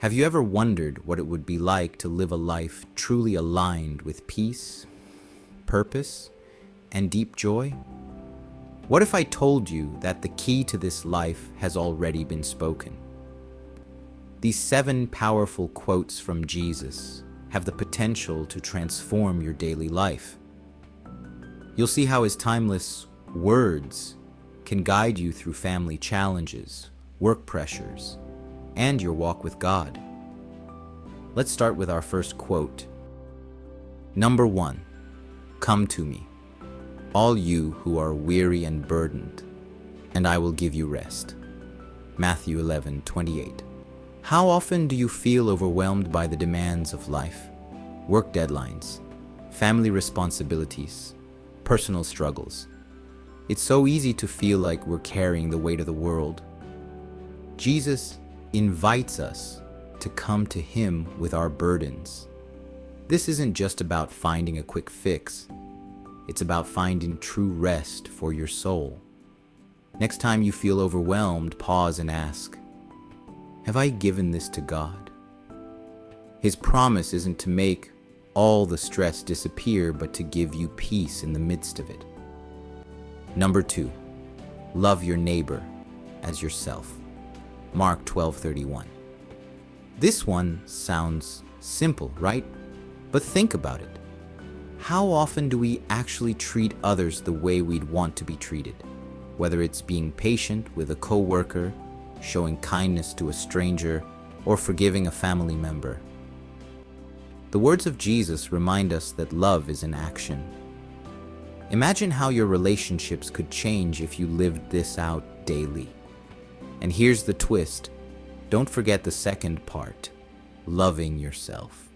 Have you ever wondered what it would be like to live a life truly aligned with peace, purpose, and deep joy? What if I told you that the key to this life has already been spoken? These 7 powerful quotes from Jesus have the potential to transform your daily life. You'll see how his timeless words can guide you through family challenges, work pressures, and your walk with God. Let's start with our first quote. Number 1, come to me, all you who are weary and burdened, and I will give you rest. Matthew 11:28. How often do you feel overwhelmed by the demands of life? Work deadlines, family responsibilities, personal struggles. It's so easy to feel like we're carrying the weight of the world. Jesus invites us to come to him with our burdens. This isn't just about finding a quick fix. It's about finding true rest for your soul. Next time you feel overwhelmed, pause and ask, have I given this to God? His promise isn't to make all the stress disappear, but to give you peace in the midst of it. Number 2, love your neighbor as yourself. Mark 12:31. This one sounds simple, right? But think about it. How often do we actually treat others the way we'd want to be treated? Whether it's being patient with a coworker, showing kindness to a stranger, or forgiving a family member. The words of Jesus remind us that love is an action. Imagine how your relationships could change if you lived this out daily. And here's the twist. Don't forget the second part, loving yourself.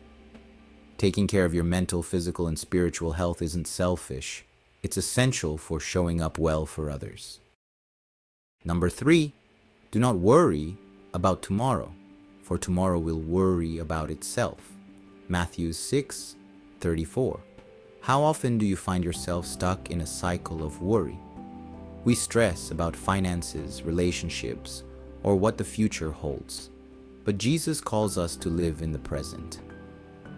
Taking care of your mental, physical, and spiritual health isn't selfish. It's essential for showing up well for others. Number 3, do not worry about tomorrow, for tomorrow will worry about itself. Matthew 6:34. How often do you find yourself stuck in a cycle of worry? We stress about finances, relationships, or what the future holds. But Jesus calls us to live in the present.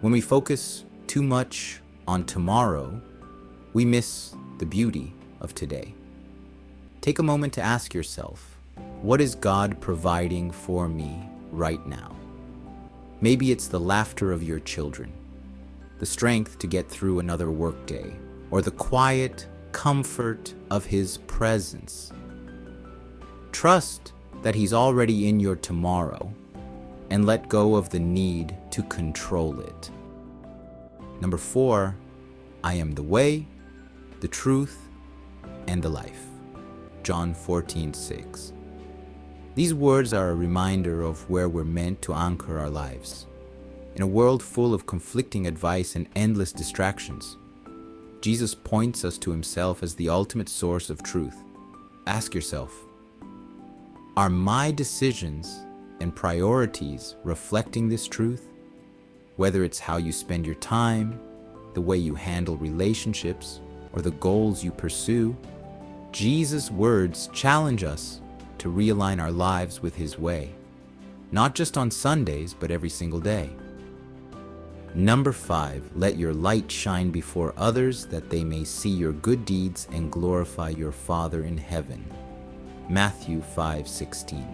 When we focus too much on tomorrow, we miss the beauty of today. Take a moment to ask yourself, what is God providing for me right now? Maybe it's the laughter of your children, the strength to get through another workday, or the quiet comfort of his presence. Trust that he's already in your tomorrow and let go of the need to control it. Number 4, I am the way, the truth, and the life. John 14:6. These words are a reminder of where we're meant to anchor our lives. In a world full of conflicting advice and endless distractions, Jesus points us to himself as the ultimate source of truth. Ask yourself, are my decisions and priorities reflecting this truth? Whether it's how you spend your time, the way you handle relationships, or the goals you pursue, Jesus' words challenge us to realign our lives with his way, not just on Sundays, but every single day. Number 5, let your light shine before others that they may see your good deeds and glorify your Father in heaven. Matthew 5:16.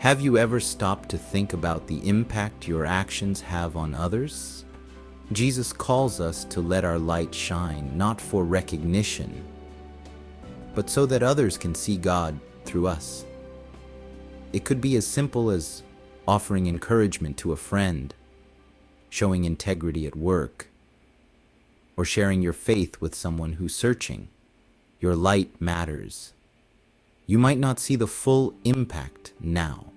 Have you ever stopped to think about the impact your actions have on others? Jesus calls us to let our light shine, not for recognition, but so that others can see God through us. It could be as simple as offering encouragement to a friend, showing integrity at work, or sharing your faith with someone who's searching. Your light matters. You might not see the full impact now,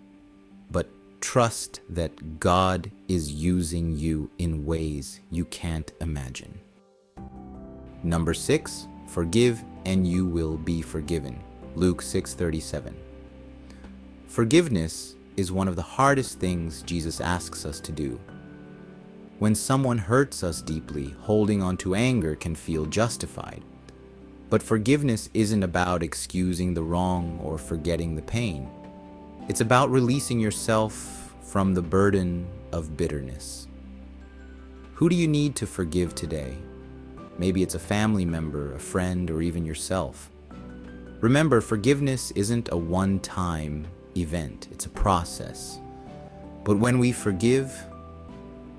but trust that God is using you in ways you can't imagine. Number 6, forgive and you will be forgiven. Luke 6:37. Forgiveness is one of the hardest things Jesus asks us to do. When someone hurts us deeply, holding on to anger can feel justified. But forgiveness isn't about excusing the wrong or forgetting the pain. It's about releasing yourself from the burden of bitterness. Who do you need to forgive today? Maybe it's a family member, a friend, or even yourself. Remember, forgiveness isn't a one-time event, it's a process. But when we forgive,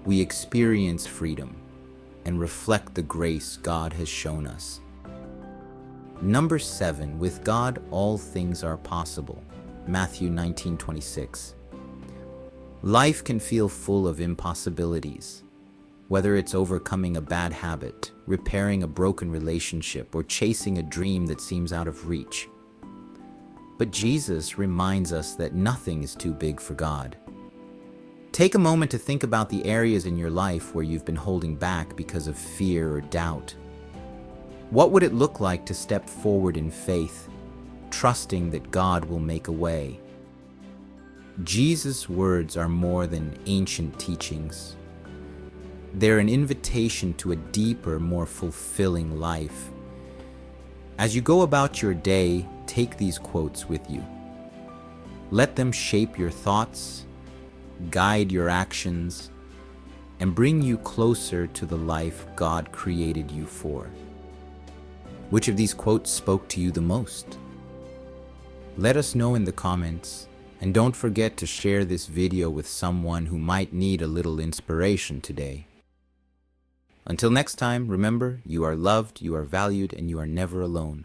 we experience freedom and reflect the grace God has shown us. Number 7, with God, all things are possible. Matthew 19:26. Life can feel full of impossibilities. Whether it's overcoming a bad habit, repairing a broken relationship, or chasing a dream that seems out of reach. But Jesus reminds us that nothing is too big for God. Take a moment to think about the areas in your life where you've been holding back because of fear or doubt. What would it look like to step forward in faith, trusting that God will make a way? Jesus' words are more than ancient teachings. They're an invitation to a deeper, more fulfilling life. As you go about your day, take these quotes with you. Let them shape your thoughts, guide your actions, and bring you closer to the life God created you for. Which of these quotes spoke to you the most? Let us know in the comments, and don't forget to share this video with someone who might need a little inspiration today. Until next time, remember, you are loved, you are valued, and you are never alone.